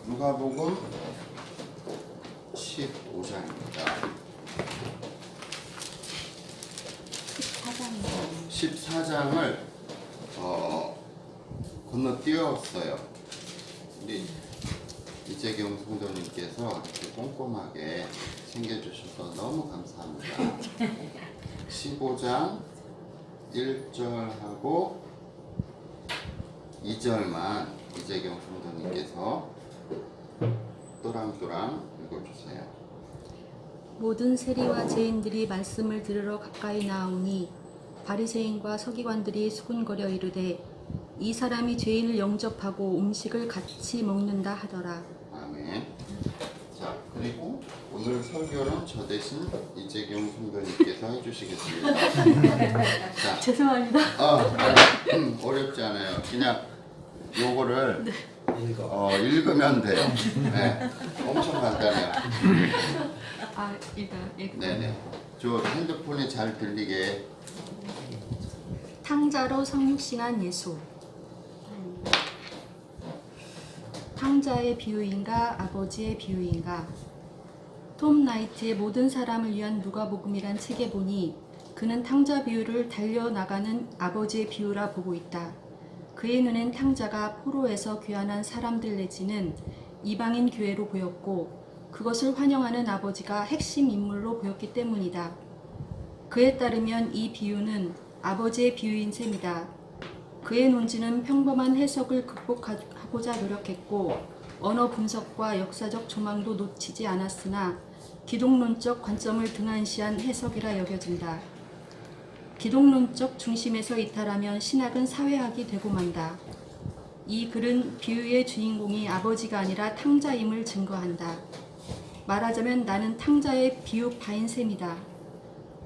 누가복음 15장입니다. 14장을 건너뛰었어요. 우리 이재경 성도님께서 이렇게 꼼꼼하게 챙겨주셔서 너무 감사합니다. 15장 1절하고 2절만 이재경 성도님께서 또랑또랑 읽어주세요. 모든 세리와 죄인들이 말씀을 들으러 가까이 나오니 바리새인과 서기관들이 수군거려 이르되 이 사람이 죄인을 영접하고 음식을 같이 먹는다 하더라. 아멘. 자, 그리고 오늘 설교는 저 대신 이재경 성도님께서 해주시겠습니다. 자, 죄송합니다. 어렵지 않아요. 그냥 요거를 읽으면 돼요. 네, 엄청 간단해요. 네네. 저 핸드폰에 잘 들리게. 탕자로 성육신한 예수. 탕자의 비유인가 아버지의 비유인가. 톰 나이트의 모든 사람을 위한 누가복음이란 책에 보니 그는 탕자 비유를 달려나가는 아버지의 비유라 보고 있다. 그의 눈엔 탕자가 포로에서 귀환한 사람들 내지는 이방인 교회로 보였고 그것을 환영하는 아버지가 핵심 인물로 보였기 때문이다. 그에 따르면 이 비유는 아버지의 비유인 셈이다. 그의 논지는 평범한 해석을 극복하고자 노력했고 언어 분석과 역사적 조망도 놓치지 않았으나 기독론적 관점을 등한시한 해석이라 여겨진다. 기독론적 중심에서 이탈하면 신학은 사회학이 되고 만다. 이 글은 비유의 주인공이 아버지가 아니라 탕자임을 증거한다. 말하자면 나는 탕자의 비유파인 셈이다.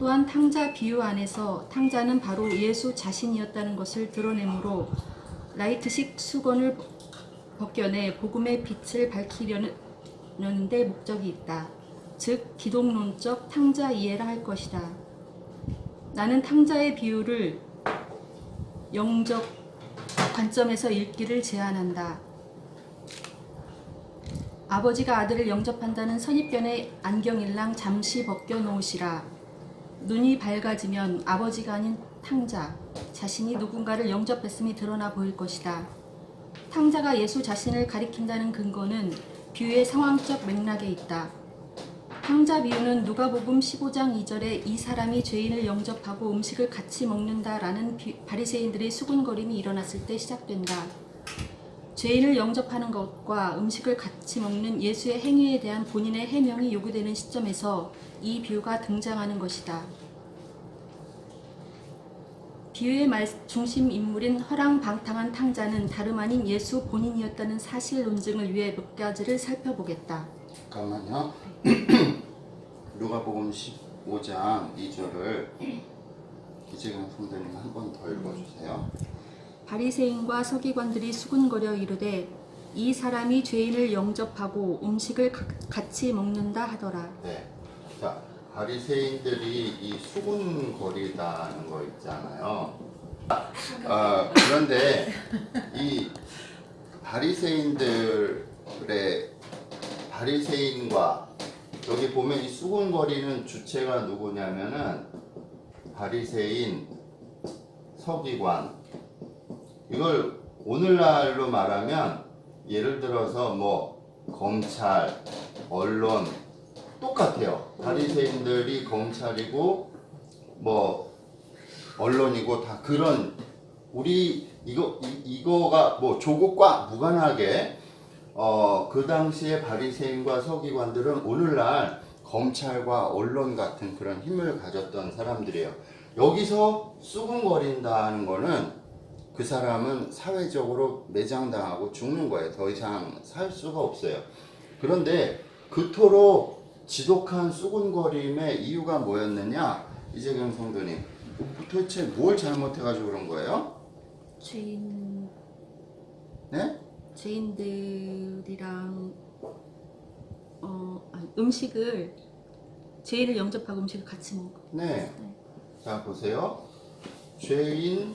또한 탕자 비유 안에서 탕자는 바로 예수 자신이었다는 것을 드러내므로 라이트식 수건을 벗겨내 복음의 빛을 밝히려는 데 목적이 있다. 즉 기독론적 탕자 이해라 할 것이다. 나는 탕자의 비유를 영적 관점에서 읽기를 제안한다. 아버지가 아들을 영접한다는 선입견의 안경일랑 잠시 벗겨놓으시라. 눈이 밝아지면 아버지가 아닌 탕자, 자신이 누군가를 영접했음이 드러나 보일 것이다. 탕자가 예수 자신을 가리킨다는 근거는 비유의 상황적 맥락에 있다. 탕자 비유는 누가복음 15장 2절에 이 사람이 죄인을 영접하고 음식을 같이 먹는다라는 바리새인들의 수군거림이 일어났을 때 시작된다. 죄인을 영접하는 것과 음식을 같이 먹는 예수의 행위에 대한 본인의 해명이 요구되는 시점에서 이 비유가 등장하는 것이다. 비유의 중심 인물인 허랑방탕한 탕자는 다름 아닌 예수 본인이었다는 사실 논증을 위해 몇 가지를 살펴보겠다. 잠깐만요. 누가복음 15장 2절을 이재경 성도님 한 번 더 읽어주세요. 바리새인과 서기관들이 수군거려 이르되 이 사람이 죄인을 영접하고 음식을 같이 먹는다 하더라. 네. 자, 바리새인들이 이 수군거리다는 거 있잖아요. 그런데 이 바리새인과 여기 보면 이 수군거리는 주체가 누구냐면은 바리새인, 서기관. 이걸 오늘날로 말하면 예를 들어서 뭐 검찰, 언론 똑같아요. 바리새인들이 검찰이고 뭐 언론이고 다 그런 우리 이거가 뭐 조국과 무관하게 그 당시에 바리새인과 서기관들은 오늘날 검찰과 언론 같은 그런 힘을 가졌던 사람들이에요. 여기서 수군거린다는 거는 그 사람은 사회적으로 매장당하고 죽는 거예요. 더 이상 살 수가 없어요. 그런데 그토록 지독한 수군거림의 이유가 뭐였느냐? 이재경 성도님, 도대체 뭘 잘못해가지고 그런 거예요? 네? 죄인들이랑 음식을 죄인을 영접하고 음식을 같이 먹어. 네. 자 보세요. 죄인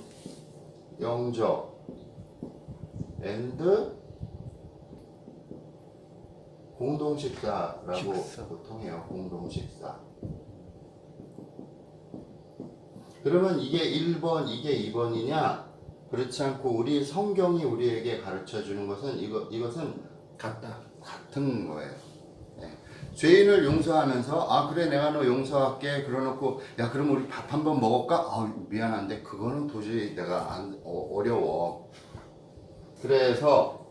영접 and 공동식사라고 식사. 보통 해요. 공동식사. 그러면 이게 1번, 이게 2번이냐? 그렇지 않고 우리 성경이 우리에게 가르쳐 주는 것은 이것은 같은 거예요. 네. 죄인을 용서하면서 아 그래 내가 너 용서할게 그러놓고 야 그럼 우리 밥 한번 먹을까? 아 미안한데 그거는 도저히 내가 어려워. 그래서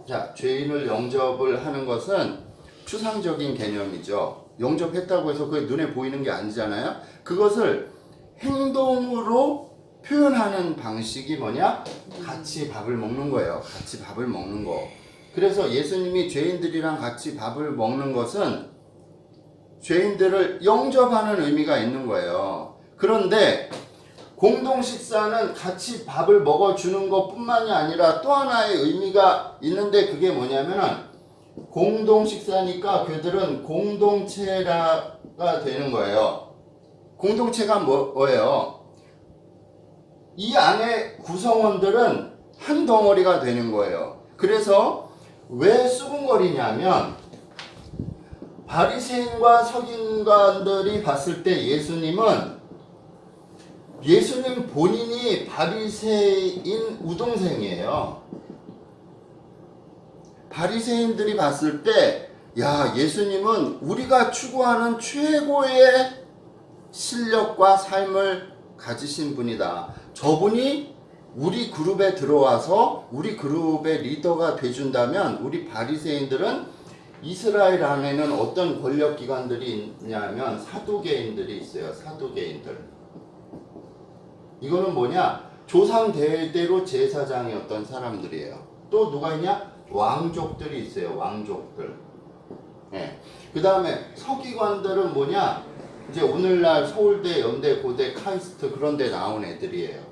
자 죄인을 영접을 하는 것은 추상적인 개념이죠. 영접했다고 해서 그게 눈에 보이는 게 아니잖아요. 그것을 행동으로 표현하는 방식이 뭐냐? 같이 밥을 먹는 거예요. 같이 밥을 먹는 거. 그래서 예수님이 죄인들이랑 같이 밥을 먹는 것은 죄인들을 영접하는 의미가 있는 거예요. 그런데 공동 식사는 같이 밥을 먹어주는 것뿐만이 아니라 또 하나의 의미가 있는데 그게 뭐냐면은 공동 식사니까 그들은 공동체가 되는 거예요. 공동체가 뭐예요? 이 안에 구성원들은 한 덩어리가 되는 거예요. 그래서 왜 수군거리냐면 바리새인과 서기관들이 봤을 때 예수님 본인이 바리새인 우동생이에요. 바리새인들이 봤을 때 야 예수님은 우리가 추구하는 최고의 실력과 삶을 가지신 분이다. 저분이 우리 그룹에 들어와서 우리 그룹의 리더가 돼준다면 우리 바리새인들은 이스라엘 안에는 어떤 권력기관들이 있냐면 사두개인들이 있어요. 사두개인들. 이거는 뭐냐? 조상 대대로 제사장이었던 사람들이에요. 또 누가 있냐? 왕족들이 있어요. 왕족들. 예. 그 다음에 서기관들은 뭐냐? 이제 오늘날 서울대, 연대, 고대, 카이스트 그런 데 나온 애들이에요.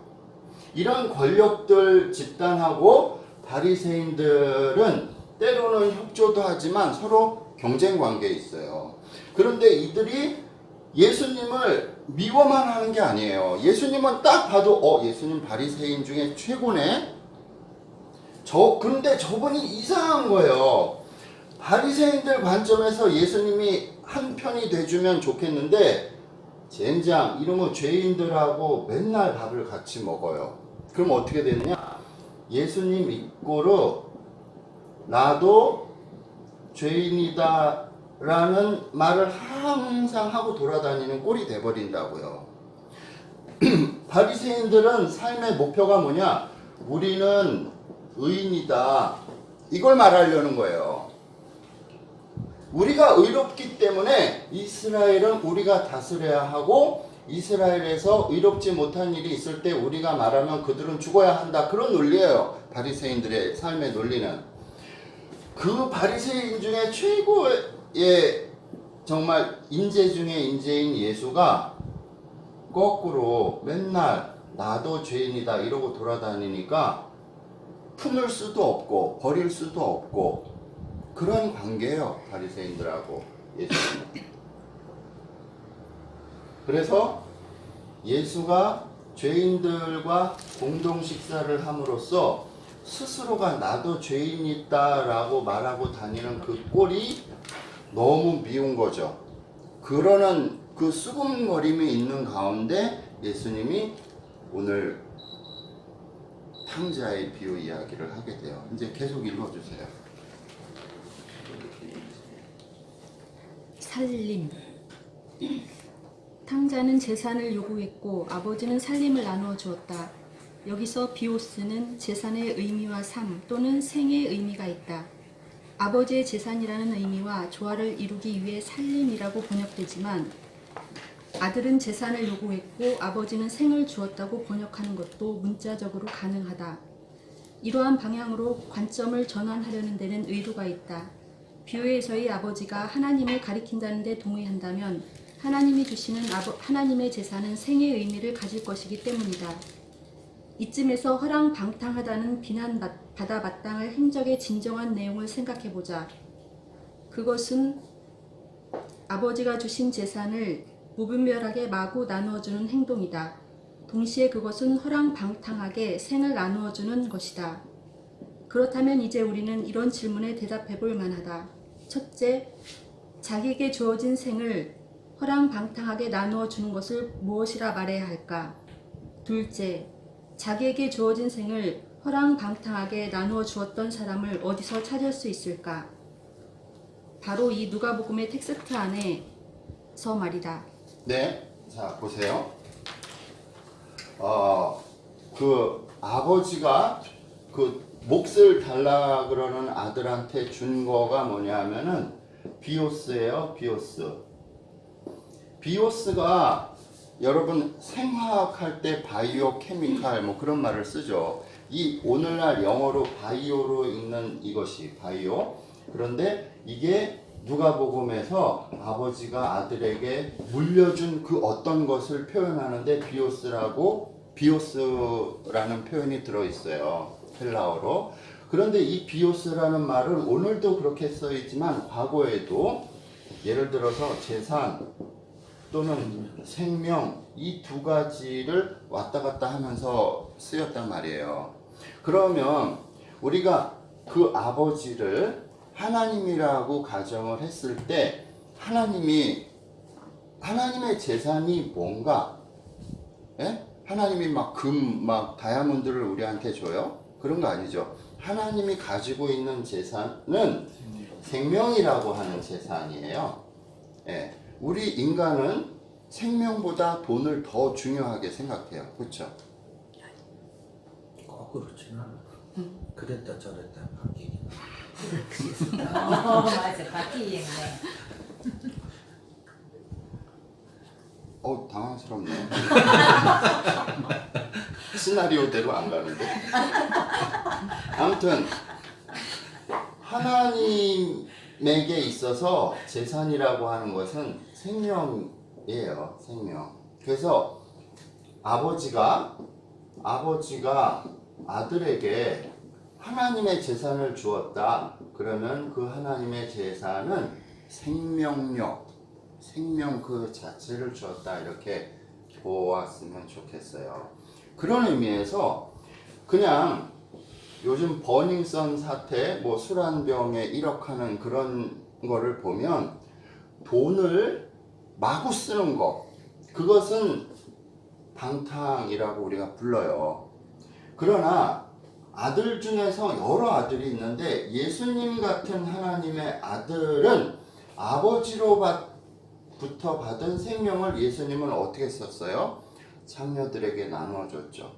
이런 권력들 집단하고 바리새인들은 때로는 협조도 하지만 서로 경쟁 관계에 있어요. 그런데 이들이 예수님을 미워만 하는 게 아니에요. 예수님은 딱 봐도 예수님 바리새인 중에 최고네. 그런데 저분이 이상한 거예요. 바리새인들 관점에서 예수님이 한 편이 돼주면 좋겠는데 젠장 이러면 죄인들하고 맨날 밥을 같이 먹어요. 그럼 어떻게 되느냐? 예수님 입고로 나도 죄인이다 라는 말을 항상 하고 돌아다니는 꼴이 돼버린다고요. 바리새인들은 삶의 목표가 뭐냐? 우리는 의인이다. 이걸 말하려는 거예요. 우리가 의롭기 때문에 이스라엘은 우리가 다스려야 하고 이스라엘에서 의롭지 못한 일이 있을 때 우리가 말하면 그들은 죽어야 한다. 그런 논리예요. 바리새인들의 삶의 논리는. 그 바리새인 중에 최고의 정말 인재 중에 인재인 예수가 거꾸로 맨날 나도 죄인이다 이러고 돌아다니니까 품을 수도 없고 버릴 수도 없고 그런 관계예요. 바리새인들하고 예수님. 그래서 예수가 죄인들과 공동 식사를 함으로써 스스로가 나도 죄인이다라고 말하고 다니는 그 꼴이 너무 미운 거죠. 그러는 그 수군거림이 있는 가운데 예수님이 오늘 탕자의 비유 이야기를 하게 돼요. 이제 계속 읽어주세요. 살림. 탕자는 재산을 요구했고 아버지는 살림을 나누어 주었다. 여기서 비오스는 재산의 의미와 삶 또는 생의 의미가 있다. 아버지의 재산이라는 의미와 조화를 이루기 위해 살림이라고 번역되지만 아들은 재산을 요구했고 아버지는 생을 주었다고 번역하는 것도 문자적으로 가능하다. 이러한 방향으로 관점을 전환하려는 데는 의도가 있다. 비유에서의 아버지가 하나님을 가리킨다는 데 동의한다면 하나님이 주시는 하나님의 재산은 생의 의미를 가질 것이기 때문이다. 이쯤에서 허랑방탕하다는 비난받아 마땅할 행적의 진정한 내용을 생각해보자. 그것은 아버지가 주신 재산을 무분별하게 마구 나누어주는 행동이다. 동시에 그것은 허랑방탕하게 생을 나누어주는 것이다. 그렇다면 이제 우리는 이런 질문에 대답해볼 만하다. 첫째, 자기에게 주어진 생을 허랑방탕하게 나누어 주는 것을 무엇이라 말해야 할까? 둘째, 자기에게 주어진 생을 허랑방탕하게 나누어 주었던 사람을 어디서 찾을 수 있을까? 바로 이 누가복음의 텍스트 안에서 말이다. 네, 자 보세요. 그 아버지가 그 몫을 달라 그러는 아들한테 준 거가 뭐냐면은 비오스예요. 비오스가 여러분 생화학 할 때 바이오 케미칼 뭐 그런 말을 쓰죠. 이 오늘날 영어로 바이오로 읽는 이것이 바이오. 그런데 이게 누가복음에서 아버지가 아들에게 물려준 그 어떤 것을 표현하는데 비오스라는 표현이 들어 있어요. 헬라어로. 그런데 이 비오스라는 말은 오늘도 그렇게 써 있지만 과거에도 예를 들어서 재산 또는 생명 이 두 가지를 왔다 갔다 하면서 쓰였단 말이에요. 그러면 우리가 그 아버지를 하나님이라고 가정을 했을 때 하나님의 재산이 뭔가? 예? 하나님이 막 금, 막 다이아몬드를 우리한테 줘요? 그런 거 아니죠. 하나님이 가지고 있는 재산은 생명이라고 하는 재산이에요. 예. 우리 인간은 생명보다 돈을 더 중요하게 생각해요. 그렇죠? 꼭 그렇지는 않아. 그랬다 저랬다 바뀌긴. 맞아, 바뀌겠네. 당황스럽네. 시나리오대로 안 가는데. 아무튼 하나님에게 있어서 재산이라고 하는 것은 생명이에요. 생명. 그래서 아버지가 아들에게 하나님의 재산을 주었다. 그러면 그 하나님의 재산은 생명력, 생명 그 자체를 주었다. 이렇게 보았으면 좋겠어요. 그런 의미에서 그냥 요즘 버닝썬 사태, 뭐 술 한 병에 1억 하는 그런 거를 보면 돈을 마구 쓰는 거, 그것은 방탕이라고 우리가 불러요. 그러나 아들 중에서 여러 아들이 있는데 예수님 같은 하나님의 아들은 아버지로부터 받은 생명을 예수님은 어떻게 썼어요? 장녀들에게 나누어줬죠.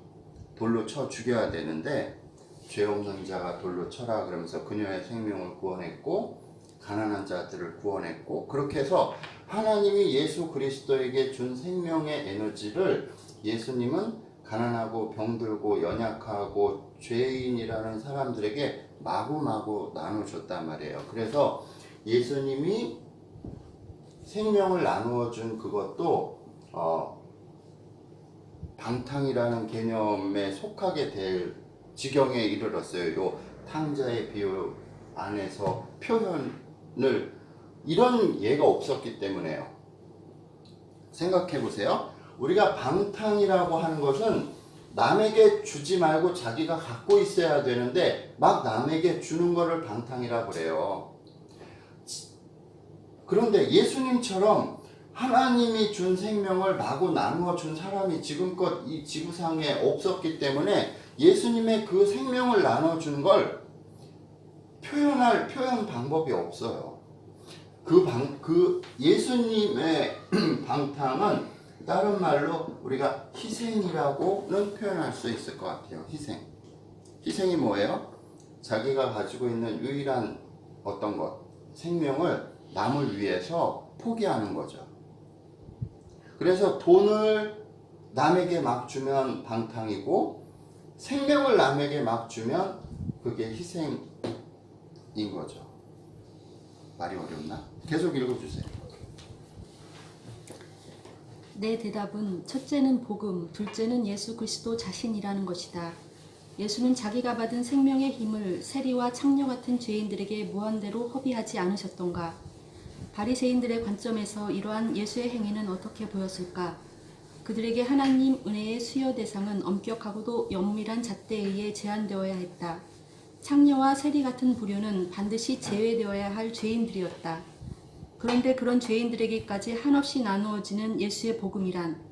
돌로 쳐 죽여야 되는데 죄 없는 자가 돌로 쳐라 그러면서 그녀의 생명을 구원했고 가난한 자들을 구원했고, 그렇게 해서 하나님이 예수 그리스도에게 준 생명의 에너지를 예수님은 가난하고 병들고 연약하고 죄인이라는 사람들에게 마구마구 나눠줬단 말이에요. 그래서 예수님이 생명을 나누어 준 그것도 방탕이라는 개념에 속하게 될 지경에 이르렀어요. 요 탕자의 비유 안에서 표현을, 이런 예가 없었기 때문에요. 생각해 보세요. 우리가 방탕이라고 하는 것은 남에게 주지 말고 자기가 갖고 있어야 되는데 막 남에게 주는 거를 방탕이라고 그래요. 그런데 예수님처럼 하나님이 준 생명을 마구 나누어 준 사람이 지금껏 이 지구상에 없었기 때문에 예수님의 그 생명을 나눠준 걸 표현 방법이 없어요. 그 예수님의 방탕은 다른 말로 우리가 희생이라고는 표현할 수 있을 것 같아요. 희생이 뭐예요? 자기가 가지고 있는 유일한 어떤 것, 생명을 남을 위해서 포기하는 거죠. 그래서 돈을 남에게 막 주면 방탕이고 생명을 남에게 막 주면 그게 희생인 거죠. 말이 어렵나? 계속 읽어주세요. 내 대답은 첫째는 복음, 둘째는 예수 그리스도 자신이라는 것이다. 예수는 자기가 받은 생명의 힘을 세리와 창녀 같은 죄인들에게 무한대로 허비하지 않으셨던가? 바리새인들의 관점에서 이러한 예수의 행위는 어떻게 보였을까? 그들에게 하나님 은혜의 수여 대상은 엄격하고도 엄밀한 잣대에 의해 제한되어야 했다. 창녀와 세리 같은 부류는 반드시 제외되어야 할 죄인들이었다. 그런데 그런 죄인들에게까지 한없이 나누어지는 예수의 복음이란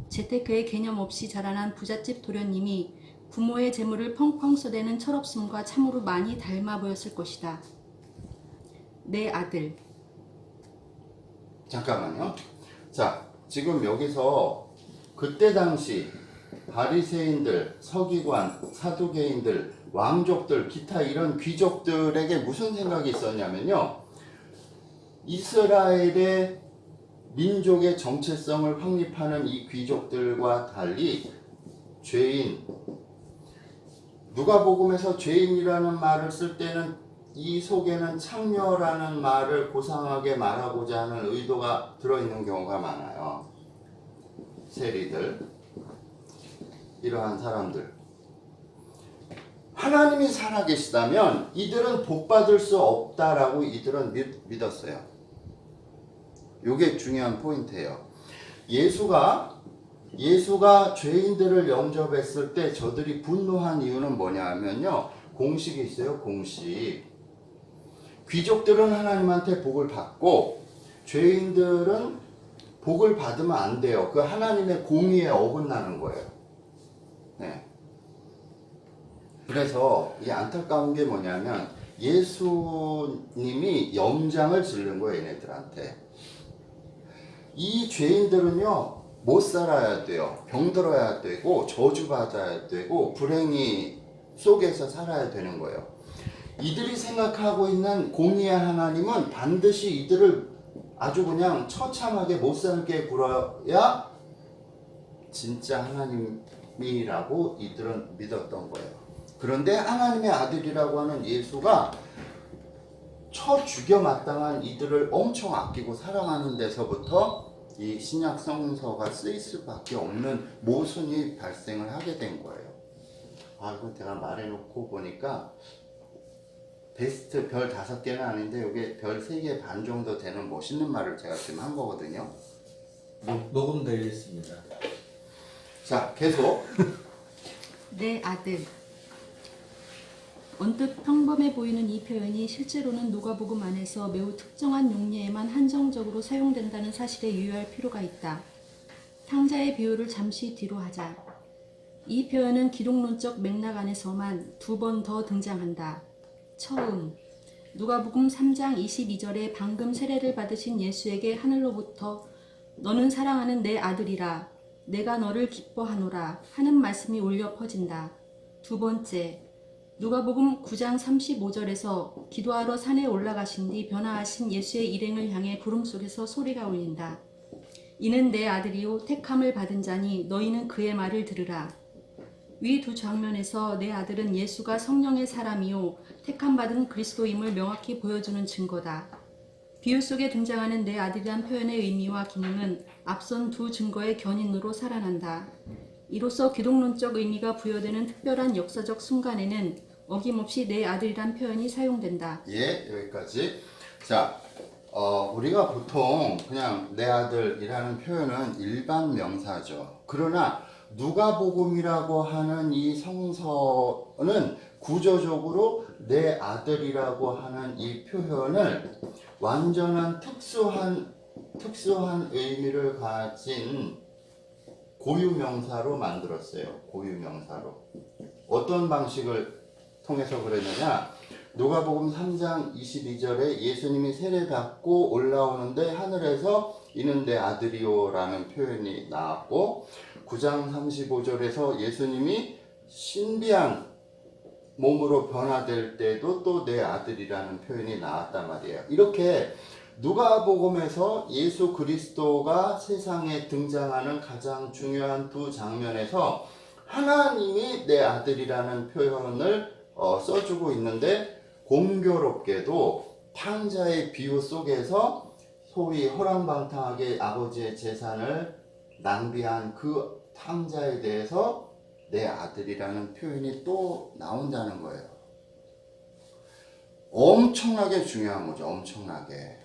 재테크에 개념 없이 자라난 부잣집 도련님이 부모의 재물을 펑펑 쏘대는 철없음과 참으로 많이 닮아 보였을 것이다. 내 아들. 잠깐만요. 자, 지금 여기서 그때 당시 바리새인들, 서기관, 사두개인들, 왕족들, 기타 이런 귀족들에게 무슨 생각이 있었냐면요. 이스라엘의 민족의 정체성을 확립하는 이 귀족들과 달리 죄인, 누가복음에서 죄인이라는 말을 쓸 때는 이 속에는 창녀라는 말을 고상하게 말하고자 하는 의도가 들어있는 경우가 많아요. 세리들, 이러한 사람들. 하나님이 살아계시다면 이들은 복받을 수 없다라고 이들은 믿었어요. 이게 중요한 포인트예요. 예수가 죄인들을 영접했을 때 저들이 분노한 이유는 뭐냐 하면요. 공식이 있어요. 공식. 귀족들은 하나님한테 복을 받고 죄인들은 복을 받으면 안 돼요. 그 하나님의 공의에 어긋나는 거예요. 네. 그래서 이 안타까운 게 뭐냐면 예수님이 염장을 지른 거예요. 얘네들한테. 이 죄인들은요. 못 살아야 돼요. 병들어야 되고 저주받아야 되고 불행이 속에서 살아야 되는 거예요. 이들이 생각하고 있는 공의의 하나님은 반드시 이들을 아주 그냥 처참하게 못 살게 굴어야 진짜 하나님이라고 이들은 믿었던 거예요. 그런데 하나님의 아들이라고 하는 예수가 쳐 죽여 마땅한 이들을 엄청 아끼고 사랑하는 데서부터 이 신약 성서가 쓰일 수밖에 없는 모순이 발생을 하게 된 거예요. 이거 제가 말해놓고 보니까 베스트 별 5개는 아닌데 이게 별 3개 반 정도 되는 멋있는 말을 제가 지금 한 거거든요. 녹음되어 있습니다. 자, 계속. 내 아들. 언뜻 평범해 보이는 이 표현이 실제로는 누가복음 안에서 매우 특정한 용례에만 한정적으로 사용된다는 사실에 유의할 필요가 있다. 탕자의 비유를 잠시 뒤로 하자. 이 표현은 기독론적 맥락 안에서만 2번 더 등장한다. 처음, 누가복음 3장 22절에 방금 세례를 받으신 예수에게 하늘로부터 너는 사랑하는 내 아들이라 내가 너를 기뻐하노라 하는 말씀이 울려 퍼진다. 두 번째, 누가복음 9장 35절에서 기도하러 산에 올라가신 뒤 변화하신 예수의 일행을 향해 구름 속에서 소리가 울린다. 이는 내 아들이요 택함을 받은 자니 너희는 그의 말을 들으라. 위 두 장면에서 내 아들은 예수가 성령의 사람이요 택함받은 그리스도임을 명확히 보여주는 증거다. 비유 속에 등장하는 내 아들이란 표현의 의미와 기능은 앞선 두 증거의 견인으로 살아난다. 이로써 기독론적 의미가 부여되는 특별한 역사적 순간에는 어김없이 내 아들이란 표현이 사용된다. 예, 여기까지. 자, 우리가 보통 그냥 내 아들이라는 표현은 일반 명사죠. 그러나 누가복음이라고 하는 이 성서는 구조적으로 내 아들이라고 하는 이 표현을 완전한 특수한 의미를 가진 고유명사로 만들었어요. 고유명사로. 어떤 방식을 통해서 그랬느냐? 누가복음 3장 22절에 예수님이 세례받고 올라오는데 하늘에서 이는 내 아들이요라는 표현이 나왔고 9장 35절에서 예수님이 신비한 몸으로 변화될 때도 또 내 아들이라는 표현이 나왔단 말이에요. 이렇게 누가복음에서 예수 그리스도가 세상에 등장하는 가장 중요한 두 장면에서 하나님이 내 아들이라는 표현을 써주고 있는데 공교롭게도 탕자의 비유 속에서 소위 허랑방탕하게 아버지의 재산을 낭비한 그 탕자에 대해서 내 아들이라는 표현이 또 나온다는 거예요. 엄청나게 중요한 거죠. 엄청나게.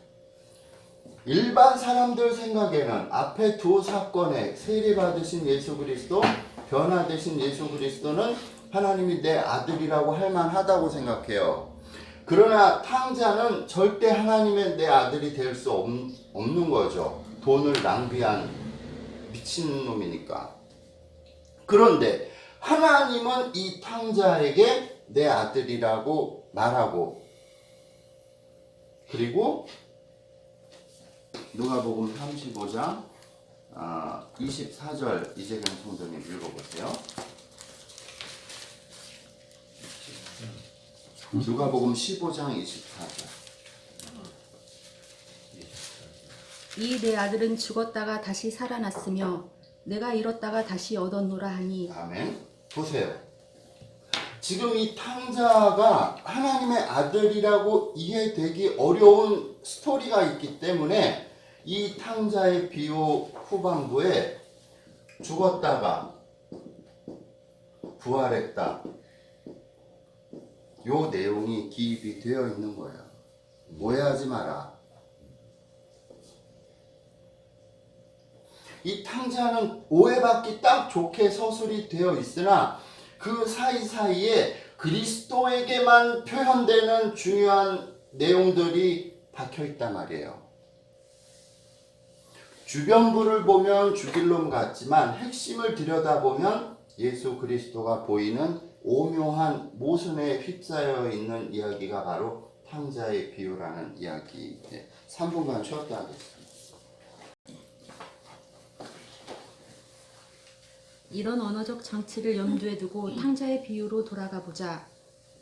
일반 사람들 생각에는 앞에 두 사건에 세례받으신 예수 그리스도, 변화되신 예수 그리스도는 하나님이 내 아들이라고 할 만하다고 생각해요. 그러나 탕자는 절대 하나님의 내 아들이 될 수 없는 거죠. 돈을 낭비한 미친놈이니까. 그런데 하나님은 이 탕자에게 내 아들이라고 말하고, 그리고 누가복음 35장 24절 이재경 성도님 읽어보세요. 누가복음 15장 24절. 이 내 아들은 죽었다가 다시 살아났으며 내가 잃었다가 다시 얻었노라 하니. 아멘. 보세요. 지금 이 탕자가 하나님의 아들이라고 이해되기 어려운 스토리가 있기 때문에 이 탕자의 비유 후반부에 죽었다가 부활했다, 요 내용이 기입이 되어 있는 거예요. 오해하지 마라. 이 탕자는 오해받기 딱 좋게 서술이 되어 있으나 그 사이사이에 그리스도에게만 표현되는 중요한 내용들이 박혀 있단 말이에요. 주변부를 보면 죽일 놈 같지만 핵심을 들여다보면 예수 그리스도가 보이는 오묘한 모순에 휩싸여 있는 이야기가 바로 탕자의 비유라는 이야기. 3분간 쉬었다 하겠습니다. 이런 언어적 장치를 염두에 두고 탕자의 비유로 돌아가 보자.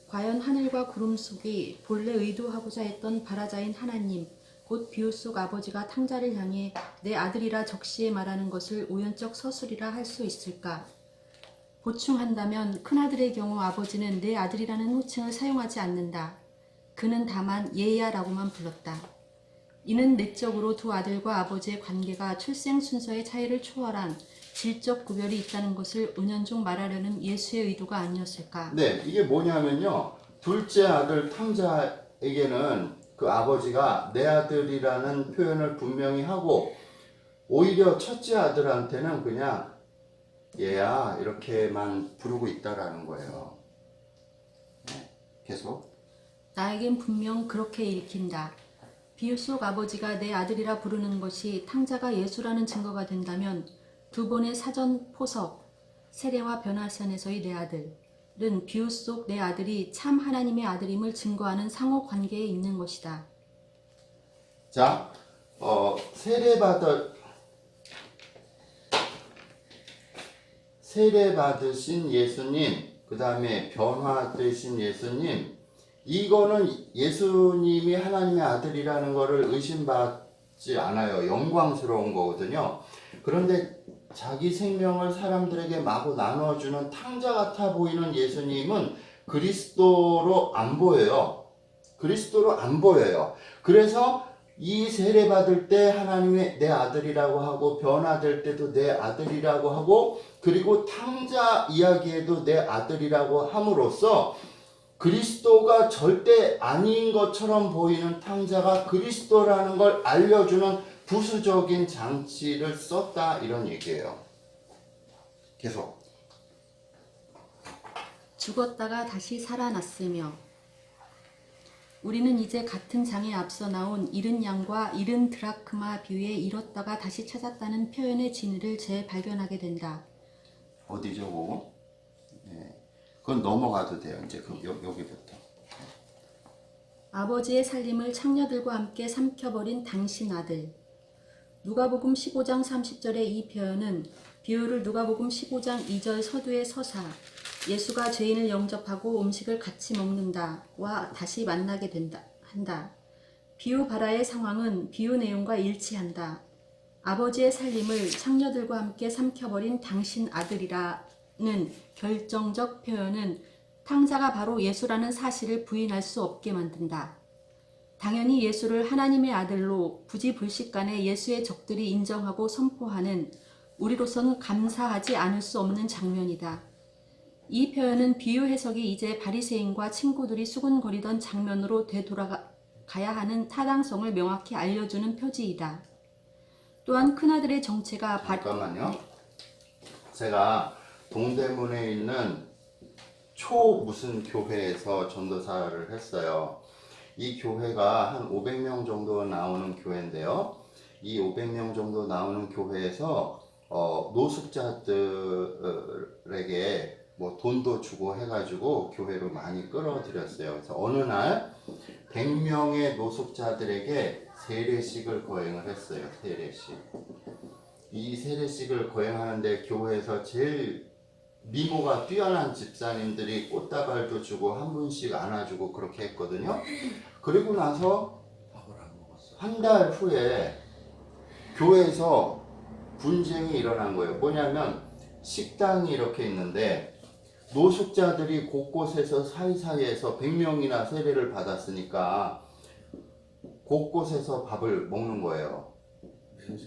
과연 하늘과 구름 속이 본래 의도하고자 했던 바라자인 하나님, 곧 비유 속 아버지가 탕자를 향해 내 아들이라 적시에 말하는 것을 우연적 서술이라 할 수 있을까? 보충한다면 큰아들의 경우 아버지는 내 아들이라는 호칭을 사용하지 않는다. 그는 다만 얘야라고만 불렀다. 이는 내적으로 두 아들과 아버지의 관계가 출생 순서의 차이를 초월한 질적 구별이 있다는 것을 은연중 말하려는 예수의 의도가 아니었을까? 네, 이게 뭐냐면요. 둘째 아들 탕자에게는 그 아버지가 내 아들이라는 표현을 분명히 하고, 오히려 첫째 아들한테는 그냥 얘야 이렇게만 부르고 있다라는 거예요. 네, 계속. 나에겐 분명 그렇게 읽힌다. 비유 속 아버지가 내 아들이라 부르는 것이 탕자가 예수라는 증거가 된다면 두 번의 사전 포석, 세례와 변화선에서의 내 아들은 비유 속 내 아들이 참 하나님의 아들임을 증거하는 상호 관계에 있는 것이다. 자, 세례받으신 예수님, 그 다음에 변화되신 예수님, 이거는 예수님이 하나님의 아들이라는 것을 의심받지 않아요. 영광스러운 거거든요. 그런데 자기 생명을 사람들에게 마구 나눠주는 탕자 같아 보이는 예수님은 그리스도로 안 보여요. 그리스도로 안 보여요. 그래서 이 세례 받을 때 하나님의 내 아들이라고 하고, 변화될 때도 내 아들이라고 하고, 그리고 탕자 이야기에도 내 아들이라고 함으로써 그리스도가 절대 아닌 것처럼 보이는 탕자가 그리스도라는 걸 알려주는 부수적인 장치를 썼다, 이런 얘기예요. 계속. 죽었다가 다시 살아났으며. 우리는 이제 같은 장에 앞서 나온 잃은 양과 잃은 드라크마 비유에 잃었다가 다시 찾았다는 표현의 진위를 재발견하게 된다. 어디죠, 그거? 네. 그건 넘어가도 돼요. 이제 여기부터. 아버지의 살림을 창녀들과 함께 삼켜버린 당신 아들. 누가복음 15장 30절의 이 표현은 비유를 누가복음 15장 2절 서두의 서사, 예수가 죄인을 영접하고 음식을 같이 먹는다와 다시 만나게 한다. 비유 발화의 상황은 비유 내용과 일치한다. 아버지의 살림을 창녀들과 함께 삼켜버린 당신 아들이라는 결정적 표현은 탕자가 바로 예수라는 사실을 부인할 수 없게 만든다. 당연히 예수를 하나님의 아들로 부지불식간에 예수의 적들이 인정하고 선포하는 우리로서는 감사하지 않을 수 없는 장면이다. 이 표현은 비유 해석이 이제 바리새인과 친구들이 수군거리던 장면으로 되돌아가야 하는 타당성을 명확히 알려주는 표지이다. 또한 큰아들의 정체가 잠깐만요. 제가 동대문에 있는 초 무슨 교회에서 전도사를 했어요. 이 교회가 한 500명 정도 나오는 교회인데요. 이 500명 정도 나오는 교회에서 노숙자들에게 뭐 돈도 주고 해가지고 교회로 많이 끌어들였어요. 그래서 어느 날 100명의 노숙자들에게 세례식을 거행을 했어요. 세례식. 이 세례식을 거행하는데 교회에서 제일 미모가 뛰어난 집사님들이 꽃다발도 주고 한 분씩 안아주고 그렇게 했거든요. 그리고 나서 밥을 안 먹었어. 한 달 후에 교회에서 분쟁이 일어난 거예요. 뭐냐면 식당이 이렇게 있는데 노숙자들이 곳곳에서 사이사이에서 100명이나 세례를 받았으니까 곳곳에서 밥을 먹는 거예요.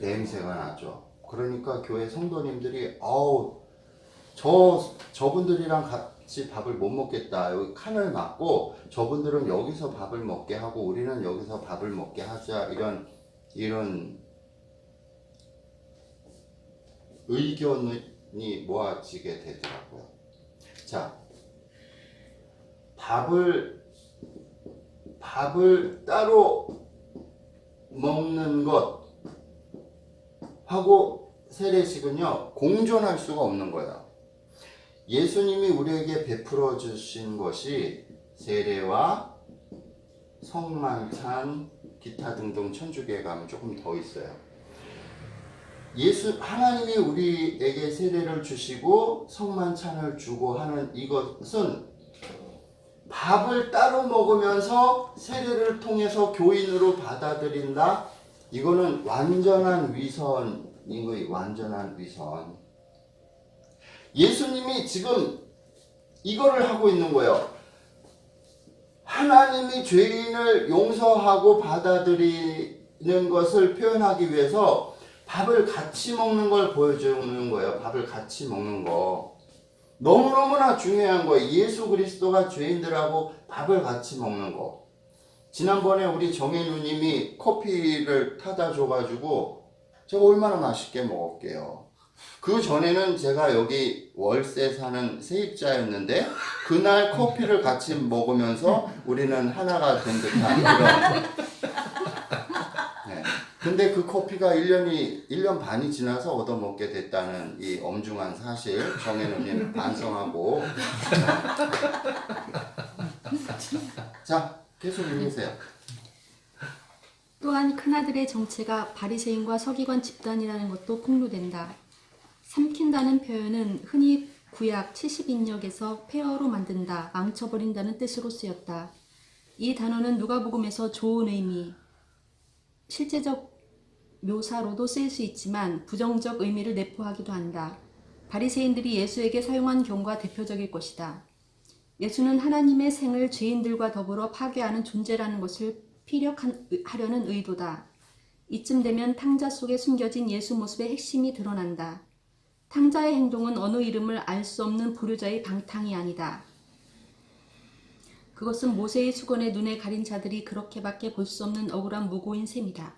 냄새가 나죠. 그러니까 교회 성도님들이 저분들이랑 같이 밥을 못 먹겠다. 여기 칸을 막고 저분들은 여기서 밥을 먹게 하고 우리는 여기서 밥을 먹게 하자. 이런 의견이 모아지게 되더라고요. 자, 밥을 따로 먹는 것하고 세례식은요 공존할 수가 없는 거예요. 예수님이 우리에게 베풀어 주신 것이 세례와 성만찬, 기타 등등 천주교에 가면 조금 더 있어요. 하나님이 우리에게 세례를 주시고 성만찬을 주고 하는 이것은 밥을 따로 먹으면서 세례를 통해서 교인으로 받아들인다. 이거는 완전한 위선인 거예요. 완전한 위선. 예수님이 지금 이거를 하고 있는 거예요. 하나님이 죄인을 용서하고 받아들이는 것을 표현하기 위해서 밥을 같이 먹는 걸 보여주는 거예요. 밥을 같이 먹는 거. 너무너무나 중요한 거예요. 예수 그리스도가 죄인들하고 밥을 같이 먹는 거. 지난번에 우리 정혜누님이 커피를 타다 줘가지고 제가 얼마나 맛있게 먹었게요. 그 전에는 제가 여기 월세 사는 세입자였는데 그날 커피를 같이 먹으면서 우리는 하나가 된 듯한 그런. 네. 근데 그 커피가 1년 반이 지나서 얻어먹게 됐다는 이 엄중한 사실 정혜누님 반성하고. 자, 계속 읽으세요. 또한 큰아들의 정체가 바리새인과 서기관 집단이라는 것도 폭로된다. 삼킨다는 표현은 흔히 구약 70인역에서 폐허로 만든다, 망쳐버린다는 뜻으로 쓰였다. 이 단어는 누가복음에서 좋은 의미, 실제적 묘사로도 쓰일 수 있지만 부정적 의미를 내포하기도 한다. 바리새인들이 예수에게 사용한 경우가 대표적일 것이다. 예수는 하나님의 생을 죄인들과 더불어 파괴하는 존재라는 것을 피력하려는 의도다. 이쯤 되면 탕자 속에 숨겨진 예수 모습의 핵심이 드러난다. 탕자의 행동은 어느 이름을 알 수 없는 불효자의 방탕이 아니다. 그것은 모세의 수건에 눈에 가린 자들이 그렇게밖에 볼 수 없는 억울한 무고인 셈이다.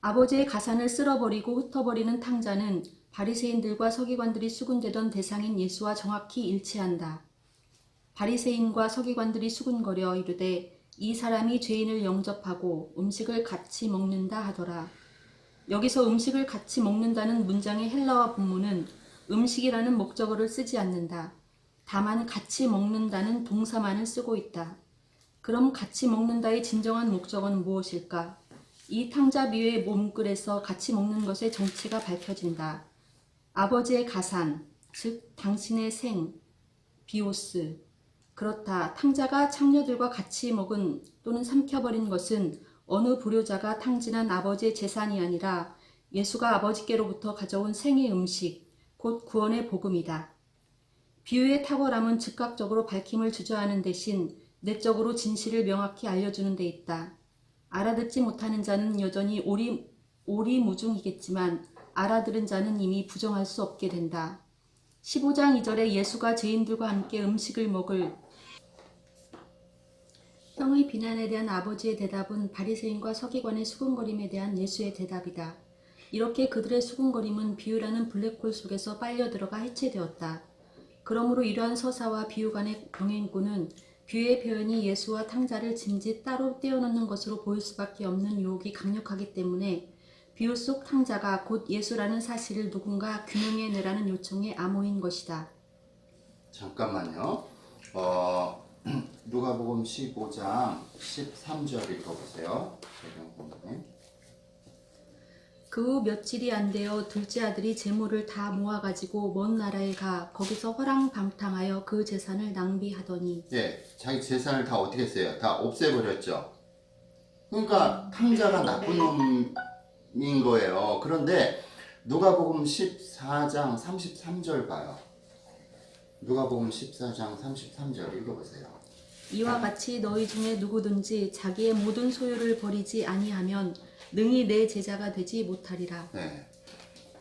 아버지의 가산을 쓸어버리고 흩어버리는 탕자는 바리새인들과 서기관들이 수군대던 대상인 예수와 정확히 일치한다. 바리새인과 서기관들이 수군거려 이르되 이 사람이 죄인을 영접하고 음식을 같이 먹는다 하더라. 여기서 음식을 같이 먹는다는 문장의 헬라어 본문은 음식이라는 목적어를 쓰지 않는다. 다만 같이 먹는다는 동사만을 쓰고 있다. 그럼 같이 먹는다의 진정한 목적은 무엇일까? 이 탕자 비유의 몸글에서 같이 먹는 것의 정체가 밝혀진다. 아버지의 가산, 즉 당신의 생, 비오스. 그렇다. 탕자가 창녀들과 같이 먹은 또는 삼켜버린 것은 어느 불효자가 탕진한 아버지의 재산이 아니라 예수가 아버지께로부터 가져온 생의 음식, 곧 구원의 복음이다. 비유의 탁월함은 즉각적으로 밝힘을 주저하는 대신 내적으로 진실을 명확히 알려주는 데 있다. 알아듣지 못하는 자는 여전히 오리무중이겠지만 알아들은 자는 이미 부정할 수 없게 된다. 15장 2절에 예수가 죄인들과 함께 음식을 먹을 형의 비난에 대한 아버지의 대답은 바리새인과 서기관의 수군거림에 대한 예수의 대답이다. 이렇게 그들의 수군거림은 비유라는 블랙홀 속에서 빨려 들어가 해체되었다. 그러므로 이러한 서사와 비유 간의 병행구는 비유의 표현이 예수와 탕자를 짐짓 따로 떼어놓는 것으로 보일 수밖에 없는 유혹이 강력하기 때문에 비유 속 탕자가 곧 예수라는 사실을 누군가 규명해내라는 요청의 암호인 것이다. 잠깐만요. 누가복음 15장 13절 읽어보세요. 그 후 며칠이 안 되어 둘째 아들이 재물을 다 모아가지고 먼 나라에 가 거기서 허랑방탕하여 그 재산을 낭비하더니 예, 자기 재산을 다 어떻게 했어요? 다 없애버렸죠. 그러니까 탕자가 나쁜 놈인 거예요. 그런데 누가복음 14장 33절 봐요. 누가복음 14장 33절 읽어보세요. 이와 같이 너희 중에 누구든지 자기의 모든 소유를 버리지 아니하면 능히 내 제자가 되지 못하리라. 네.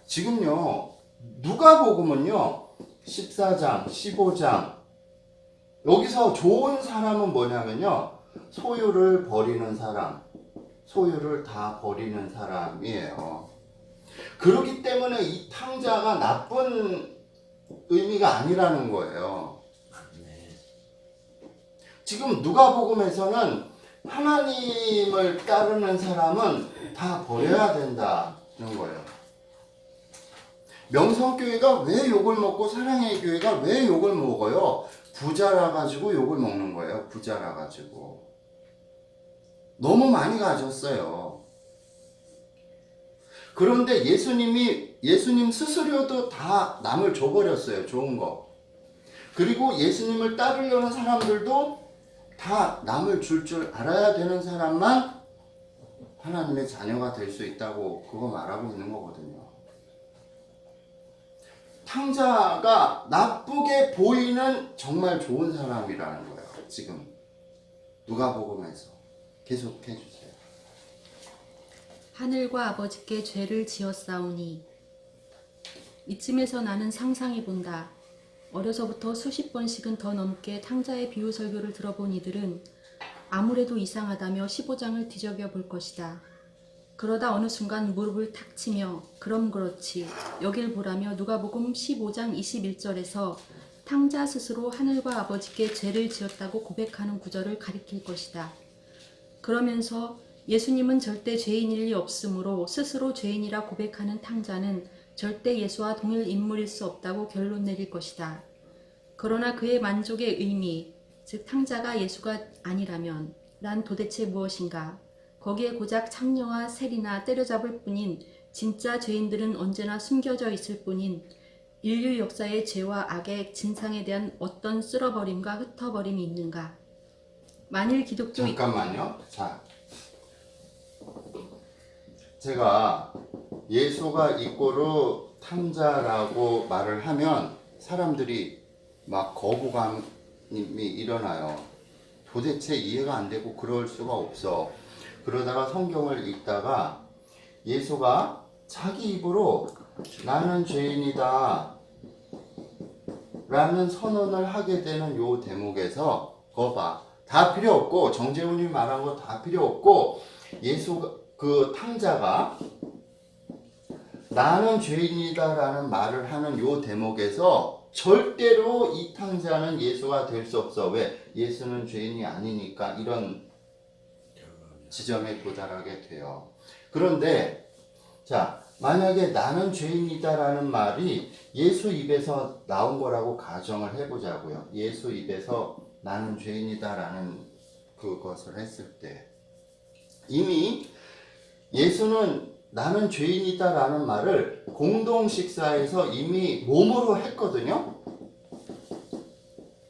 지금요, 누가복음은요, 14장, 15장, 여기서 좋은 사람은 뭐냐면요, 소유를 버리는 사람, 소유를 다 버리는 사람이에요. 그렇기 때문에 이 탕자가 나쁜 의미가 아니라는 거예요. 지금 누가복음에서는 하나님을 따르는 사람은 다 버려야 된다는 거예요. 명성교회가 왜 욕을 먹고 사랑의 교회가 왜 욕을 먹어요? 부자라 가지고 욕을 먹는 거예요. 부자라 가지고. 너무 많이 가졌어요. 그런데 예수님 스스로도 다 남을 줘버렸어요. 좋은 거. 그리고 예수님을 따르려는 사람들도 다 남을 줄 알아야 되는 사람만 하나님의 자녀가 될 수 있다고 그거 말하고 있는 거거든요. 탕자가 나쁘게 보이는 정말 좋은 사람이라는 거예요. 지금 누가복음에서 계속해 주세요. 하늘과 아버지께 죄를 지었사오니 이쯤에서 나는 상상해 본다. 어려서부터 수십 번씩은 더 넘게 탕자의 비유 설교를 들어본 이들은 아무래도 이상하다며 15장을 뒤적여 볼 것이다. 그러다 어느 순간 무릎을 탁 치며 그럼 그렇지 여길 보라며 누가복음 15장 21절에서 탕자 스스로 하늘과 아버지께 죄를 지었다고 고백하는 구절을 가리킬 것이다. 그러면서 예수님은 절대 죄인일 리 없으므로 스스로 죄인이라 고백하는 탕자는 절대 예수와 동일 인물일 수 없다고 결론 내릴 것이다. 그러나 그의 만족의 의미, 즉 탕자가 예수가 아니라면 난 도대체 무엇인가? 거기에 고작 창녀와 세리나 때려잡을 뿐인 진짜 죄인들은 언제나 숨겨져 있을 뿐인 인류 역사의 죄와 악의 진상에 대한 어떤 쓸어버림과 흩어버림이 있는가? 만일 기독교 잠깐만요. 자, 제가 예수가 이꼬르 탕자라고 말을 하면 사람들이 막 거부감이 일어나요. 도대체 이해가 안 되고 그럴 수가 없어. 그러다가 성경을 읽다가 예수가 자기 입으로 나는 죄인이다 라는 선언을 하게 되는 요 대목에서 그거 봐. 다 필요 없고 정재훈이 말한 거 다 필요 없고 그 탕자가 나는 죄인이다라는 말을 하는 요 대목에서 절대로 이 탕자는 예수가 될 수 없어. 왜? 예수는 죄인이 아니니까 이런 지점에 도달하게 돼요. 그런데 자, 만약에 나는 죄인이다라는 말이 예수 입에서 나온 거라고 가정을 해보자고요. 예수 입에서 나는 죄인이다라는 그것을 했을 때 이미 예수는 나는 죄인이다라는 말을 공동 식사에서 이미 몸으로 했거든요.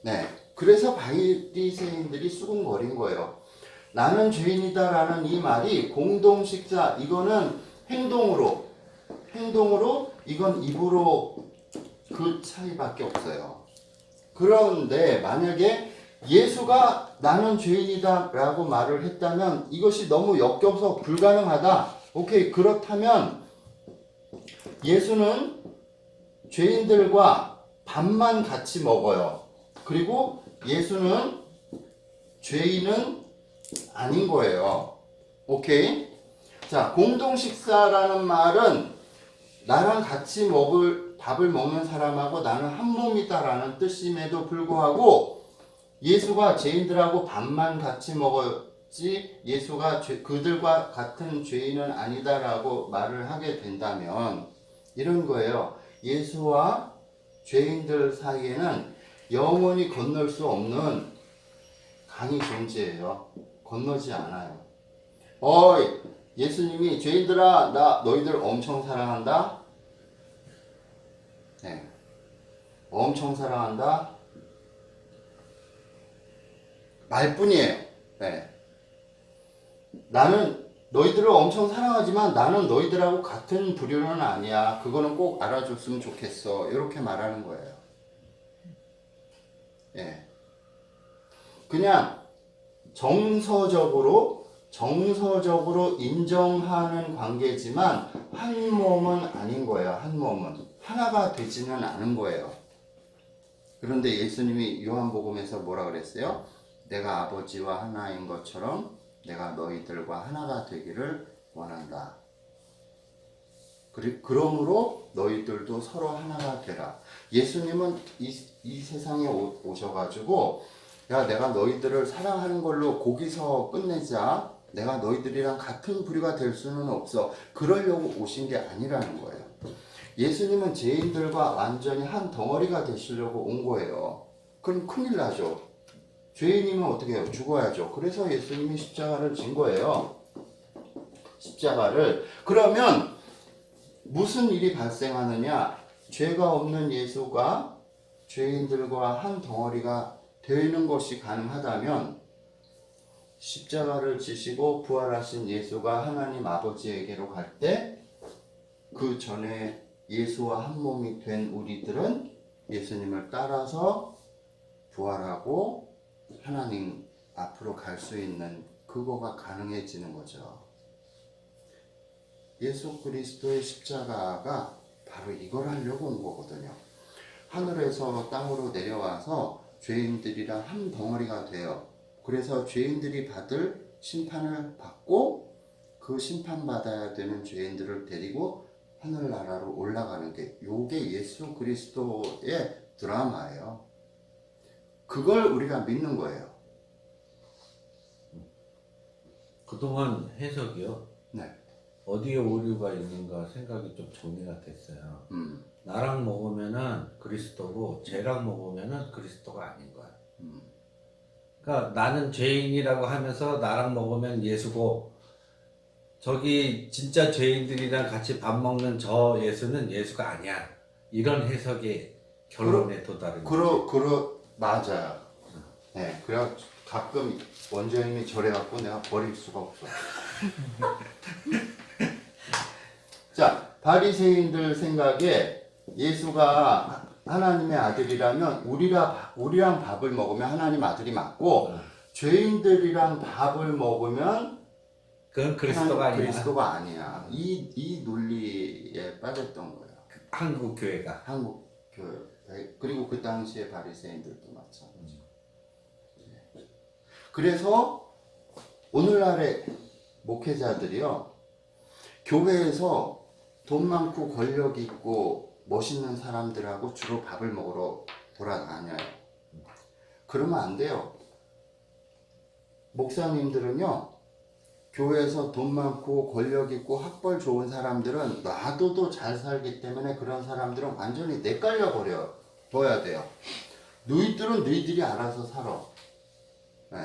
네, 그래서 바리새인들이 수군거린 거예요. 나는 죄인이다라는 이 말이 공동 식사 이거는 행동으로 이건 입으로 그 차이밖에 없어요. 그런데 만약에 예수가 나는 죄인이다 라고 말을 했다면 이것이 너무 역겨워서 불가능하다. 오케이, 그렇다면 예수는 죄인들과 밥만 같이 먹어요. 그리고 예수는 죄인은 아닌 거예요. 오케이? 자, 공동식사라는 말은 나랑 같이 밥을 먹는 사람하고 나는 한 몸이다라는 뜻임에도 불구하고 예수가 죄인들하고 밥만 같이 먹었지 예수가 그들과 같은 죄인은 아니다라고 말을 하게 된다면 이런 거예요. 예수와 죄인들 사이에는 영원히 건널 수 없는 강이 존재해요. 건너지 않아요. 어이, 예수님이 죄인들아, 나 너희들 엄청 사랑한다. 네, 엄청 사랑한다. 말뿐이에요. 네. 나는 너희들을 엄청 사랑하지만 나는 너희들하고 같은 부류는 아니야. 그거는 꼭 알아줬으면 좋겠어. 이렇게 말하는 거예요. 예. 그냥 정서적으로 인정하는 관계지만 한 몸은 아닌 거예요. 한 몸은 하나가 되지는 않은 거예요. 그런데 예수님이 요한복음에서 뭐라 그랬어요? 내가 아버지와 하나인 것처럼 내가 너희들과 하나가 되기를 원한다. 그러므로 너희들도 서로 하나가 되라. 예수님은 이 세상에 오셔가지고 야, 내가 너희들을 사랑하는 걸로 거기서 끝내자. 내가 너희들이랑 같은 부류가 될 수는 없어. 그러려고 오신 게 아니라는 거예요. 예수님은 죄인들과 완전히 한 덩어리가 되시려고 온 거예요. 그럼 큰일 나죠. 죄인이면 어떻게 해요? 죽어야죠. 그래서 예수님이 십자가를 진 거예요. 십자가를. 그러면 무슨 일이 발생하느냐? 죄가 없는 예수가 죄인들과 한 덩어리가 되는 것이 가능하다면 십자가를 지시고 부활하신 예수가 하나님 아버지에게로 갈 때 그 전에 예수와 한 몸이 된 우리들은 예수님을 따라서 부활하고 하나님 앞으로 갈 수 있는 그거가 가능해지는 거죠. 예수 그리스도의 십자가가 바로 이걸 하려고 온 거거든요. 하늘에서 땅으로 내려와서 죄인들이랑 한 덩어리가 돼요. 그래서 죄인들이 받을 심판을 받고 그 심판받아야 되는 죄인들을 데리고 하늘나라로 올라가는 게 요게 예수 그리스도의 드라마예요. 그걸 우리가 믿는 거예요. 그동안 해석이요. 네. 어디에 오류가 있는가 생각이 좀 정리가 됐어요. 나랑 먹으면은 그리스도고 쟤랑 먹으면은 그리스도가 아닌 거야. 그러니까 나는 죄인이라고 하면서 나랑 먹으면 예수고 저기 진짜 죄인들이랑 같이 밥 먹는 저 예수는 예수가 아니야. 이런 해석의 결론에 도달은 맞아요. 네, 그래 가끔 원장님이 저래갖고 내가 버릴 수가 없어. 자, 바리새인들 생각에 예수가 하나님의 아들이라면 우리랑 밥을 먹으면 하나님 아들이 맞고 죄인들이랑 밥을 먹으면 그건 그리스도가 아니야. 그리스도가 아니야. 이 논리에 빠졌던 거예요. 한국 교회가. 한국 교회. 그리고 그 당시에 바리새인들도 마찬가지. 그래서 오늘날의 목회자들이요, 교회에서 돈 많고 권력 있고 멋있는 사람들하고 주로 밥을 먹으러 돌아다녀요. 그러면 안 돼요. 목사님들은요, 교회에서 돈 많고 권력 있고 학벌 좋은 사람들은 놔둬도 잘 살기 때문에 그런 사람들은 완전히 내깔려 둬야 돼요. 너희들은 너희들이 알아서 살아. 네.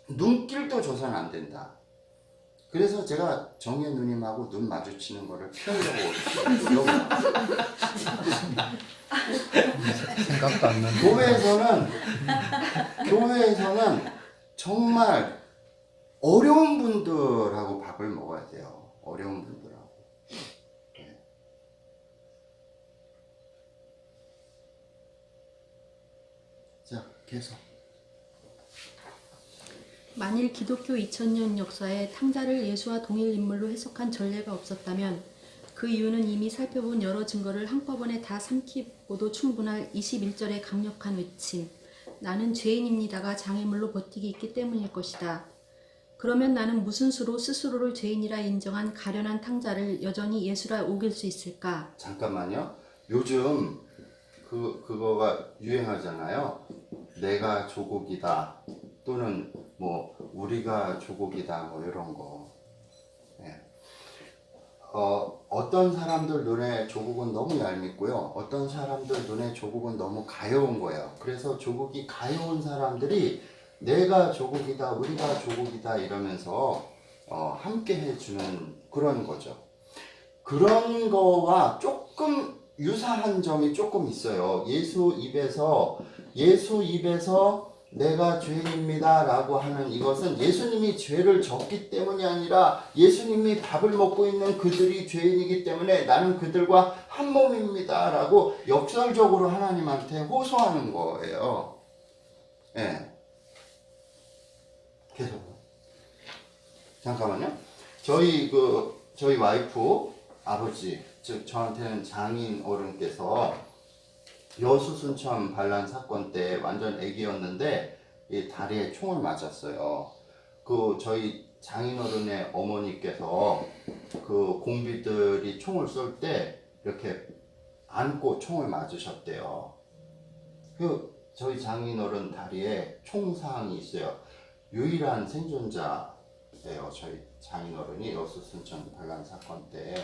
눈길도 줘서는 안 된다. 그래서 제가 정혜 누님하고 눈 마주치는 거를 피하려고 생각도 안 나는. 교회에서는 정말 어려운 분들하고 밥을 먹어야 돼요. 어려운 분들하고. 네. 자, 계속. 만일 기독교 2000년 역사에 탕자를 예수와 동일 인물로 해석한 전례가 없었다면 그 이유는 이미 살펴본 여러 증거를 한꺼번에 다 삼키고도 충분할 21절의 강력한 외침, 나는 죄인입니다가 장애물로 버티기 있기 때문일 것이다. 그러면 나는 무슨 수로 스스로를 죄인이라 인정한 가련한 탕자를 여전히 예수라 우길 수 있을까? 잠깐만요. 요즘 그거가 유행하잖아요. 내가 조국이다 또는 뭐 우리가 조국이다 뭐 이런 거. 예. 어떤 사람들 눈에 조국은 너무 얄밉고요. 어떤 사람들 눈에 조국은 너무 가여운 거예요. 그래서 조국이 가여운 사람들이 내가 조국이다, 우리가 조국이다 이러면서 함께 해주는 그런 거죠. 그런 거와 조금 유사한 점이 조금 있어요. 예수 입에서 내가 죄인입니다 라고 하는 이것은 예수님이 죄를 졌기 때문이 아니라 예수님이 밥을 먹고 있는 그들이 죄인이기 때문에 나는 그들과 한 몸입니다 라고 역설적으로 하나님한테 호소하는 거예요. 예. 계속. 잠깐만요. 저희 와이프 아버지, 즉 저한테는 장인 어른께서 여수순천 반란 사건 때 완전 애기였는데 이 다리에 총을 맞았어요. 저희 장인어른의 어머니께서 그 공비들이 총을 쏠 때 이렇게 안고 총을 맞으셨대요. 저희 장인어른 다리에 총상이 있어요. 유일한 생존자예요. 저희 장인어른이 여수순천 반란 사건 때.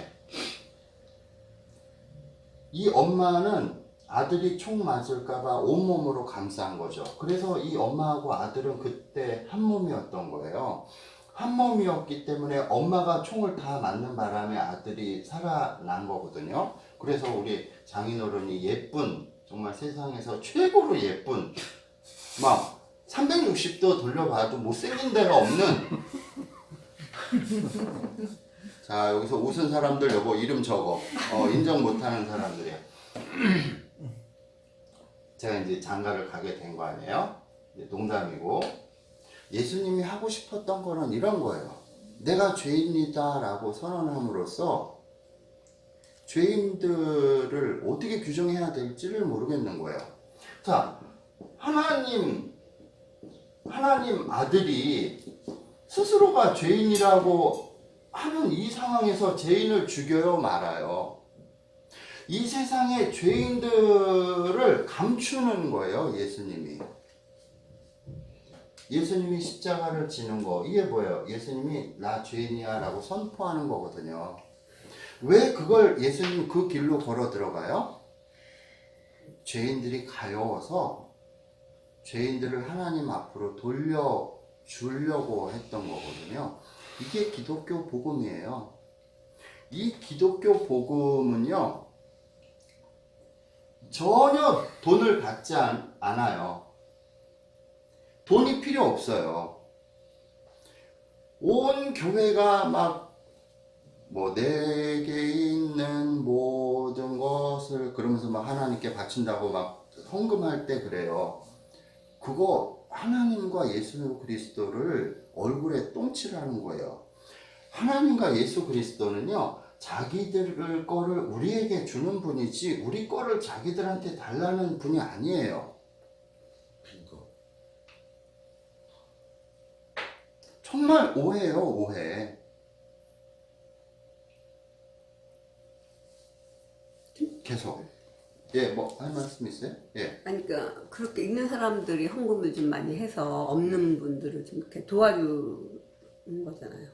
이 엄마는 아들이 총 맞을까봐 온몸으로 감싼 거죠. 그래서 이 엄마하고 아들은 그때 한 몸이었던 거예요. 한 몸이었기 때문에 엄마가 총을 다 맞는 바람에 아들이 살아난 거거든요. 그래서 우리 장인어른이 예쁜, 정말 세상에서 최고로 예쁜, 막 360도 돌려봐도 못생긴 데가 없는 자, 여기서 웃은 사람들 여보 이름 적어. 인정 못하는 사람들이야. 제가 이제 장가를 가게 된 거 아니에요? 농담이고. 예수님이 하고 싶었던 거는 이런 거예요. 내가 죄인이다 라고 선언함으로써 죄인들을 어떻게 규정해야 될지를 모르겠는 거예요. 자, 하나님 아들이 스스로가 죄인이라고 하는 이 상황에서 죄인을 죽여요, 말아요? 이 세상의 죄인들을 감추는 거예요, 예수님이. 예수님이 십자가를 지는 거, 이게 뭐예요? 예수님이 나 죄인이야 라고 선포하는 거거든요. 왜 그걸 예수님 그 길로 걸어 들어가요? 죄인들이 가여워서 죄인들을 하나님 앞으로 돌려주려고 했던 거거든요. 이게 기독교 복음이에요. 이 기독교 복음은요, 전혀 돈을 받지 않아요. 돈이 필요 없어요. 온 교회가 막 내게 있는 모든 것을 그러면서 막 하나님께 바친다고 막 헌금할 때 그래요. 그거 하나님과 예수 그리스도를 얼굴에 똥칠하는 거예요. 하나님과 예수 그리스도는요, 자기들 거를 우리에게 주는 분이지 우리 거를 자기들한테 달라는 분이 아니에요. 정말 오해예요, 오해. 계속. 예, 할 말씀 있어요? 예. 아니, 그러니까 그렇게 있는 사람들이 헌금을 좀 많이 해서 없는 분들을 좀 이렇게 도와주는 거잖아요.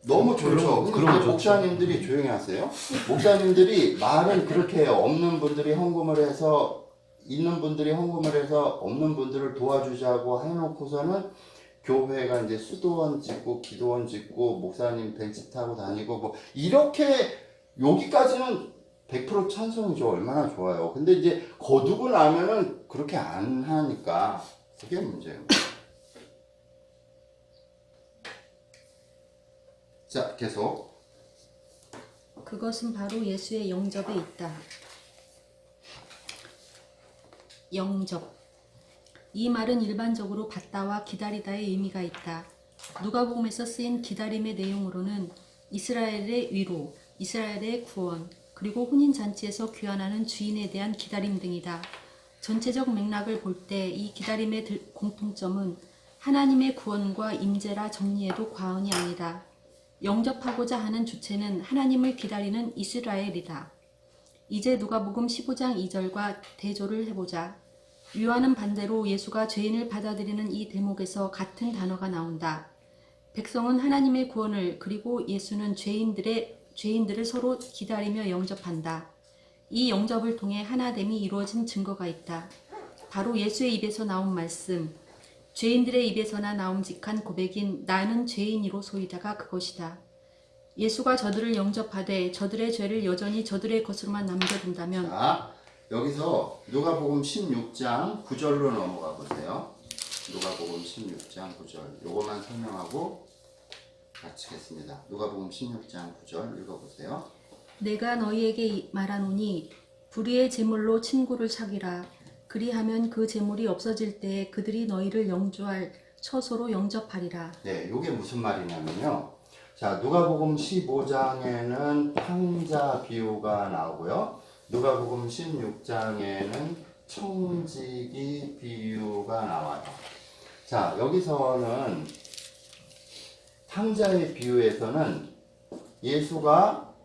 너무 좋죠. 근데 목사님들이 조용히 하세요. 목사님들이 말은 그렇게 해요. 없는 분들이 헌금을 해서, 있는 분들이 헌금을 해서 없는 분들을 도와주자고 해놓고서는 교회가 이제 수도원 짓고 기도원 짓고 목사님 벤치 타고 다니고 이렇게 여기까지는 100% 찬송이죠. 얼마나 좋아요. 근데 이제 거두고 나면은 그렇게 안 하니까 그게 문제예요. 자, 계속. 그것은 바로 예수의 영접에 있다. 영접. 이 말은 일반적으로 받다와 기다리다의 의미가 있다. 누가복음에서 쓰인 기다림의 내용으로는 이스라엘의 위로, 이스라엘의 구원, 그리고 혼인잔치에서 귀환하는 주인에 대한 기다림 등이다. 전체적 맥락을 볼 때 이 기다림의 공통점은 하나님의 구원과 임재라 정리해도 과언이 아니다. 영접하고자 하는 주체는 하나님을 기다리는 이스라엘이다. 이제 누가복음 15장 2절과 대조를 해보자. 요한은 반대로 예수가 죄인을 받아들이는 이 대목에서 같은 단어가 나온다. 백성은 하나님의 구원을 그리고 예수는 죄인들을 서로 기다리며 영접한다. 이 영접을 통해 하나됨이 이루어진 증거가 있다. 바로 예수의 입에서 나온 말씀, 죄인들의 입에서나 나옴직한 고백인 나는 죄인이로소이다가 그것이다. 예수가 저들을 영접하되 저들의 죄를 여전히 저들의 것으로만 남겨둔다면 자, 여기서 누가복음 16장 9절로 넘어가 보세요. 누가복음 16장 9절. 요것만 설명하고 마치겠습니다. 누가복음 16장 9절 읽어보세요. 내가 너희에게 말하노니 불의의 제물로 친구를 사귀라. 그리하면 그 제물이 없어질 때에 그들이 너희를 영주할 처소로 영접하리라. 네, 요게 무슨 말이냐면요. 자, 누가복음 15장에는 탕자 비유가 나오고요. 누가복음 16장에는 청지기 비유가 나와요. 자, 여기서는 탕자의 비유에서는 예수가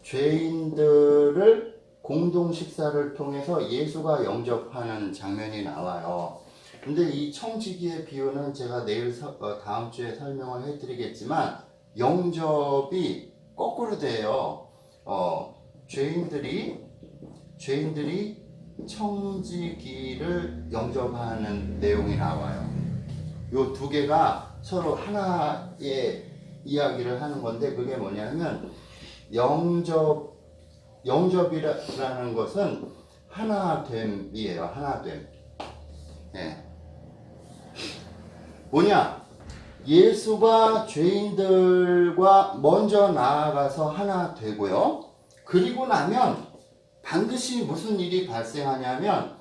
죄인들을 공동 식사를 통해서 예수가 영접하는 장면이 나와요. 근데 이 청지기의 비유는 제가 내일 다음 주에 설명을 해드리겠지만 영접이 거꾸로 돼요. 죄인들이 청지기를 영접하는 내용이 나와요. 요 두 개가 서로 하나의 이야기를 하는 건데 그게 뭐냐면 영접이라는 것은 하나됨이에요. 하나됨. 네. 뭐냐? 예수가 죄인들과 먼저 나아가서 하나 되고요. 그리고 나면 반드시 무슨 일이 발생하냐면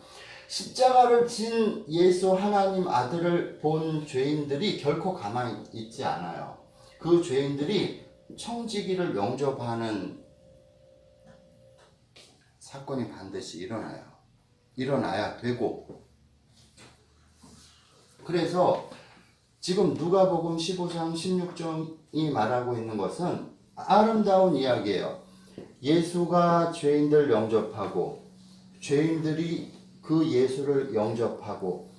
십자가를 진 예수 하나님 아들을 본 죄인들이 결코 가만히 있지 않아요. 그 죄인들이 청지기를 영접하는 사건이 반드시 일어나요. 일어나야 되고. 그래서 지금 누가복음 15장 16절이 말하고 있는 것은 아름다운 이야기예요. 예수가 죄인들 영접하고 죄인들이 그 예수를 영접하고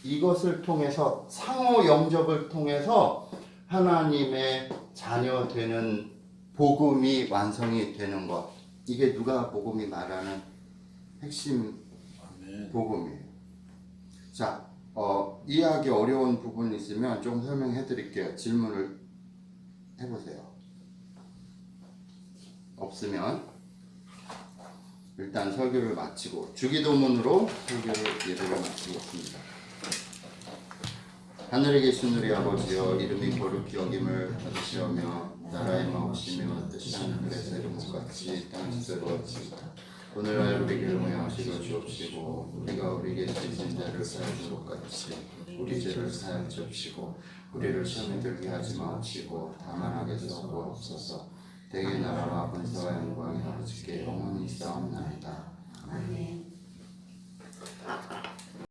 이것을 통해서 상호 영접을 통해서 하나님의 자녀 되는 복음이 완성이 되는 것. 이게 누가복음이 말하는 핵심 복음이에요. 자, 이해하기 어려운 부분이 있으면 좀 설명해 드릴게요. 질문을 해보세요. 없으면 일단 설교를 마치고 주기도문으로 예배를 마치겠습니다. 하늘에 계신 우리 아버지여, 이름이 거룩히 여김을 받으시오며 나라의 마옵시며 뜻이 하늘에서 이룬 것 같이 땅에서 이루어지이다. 오늘날 우리에게 용량하시고 주옵시고 우리가 우리에게 죄진 자를 사하여 줄 것 같이 우리 죄를 사하여 주옵시고 우리를 시험에 들게 하지 마옵시고 다만 악에서 구하옵소서. 대개 나라와 권세와 영광이 아버지께 영원히 있사옵나이다. 아멘.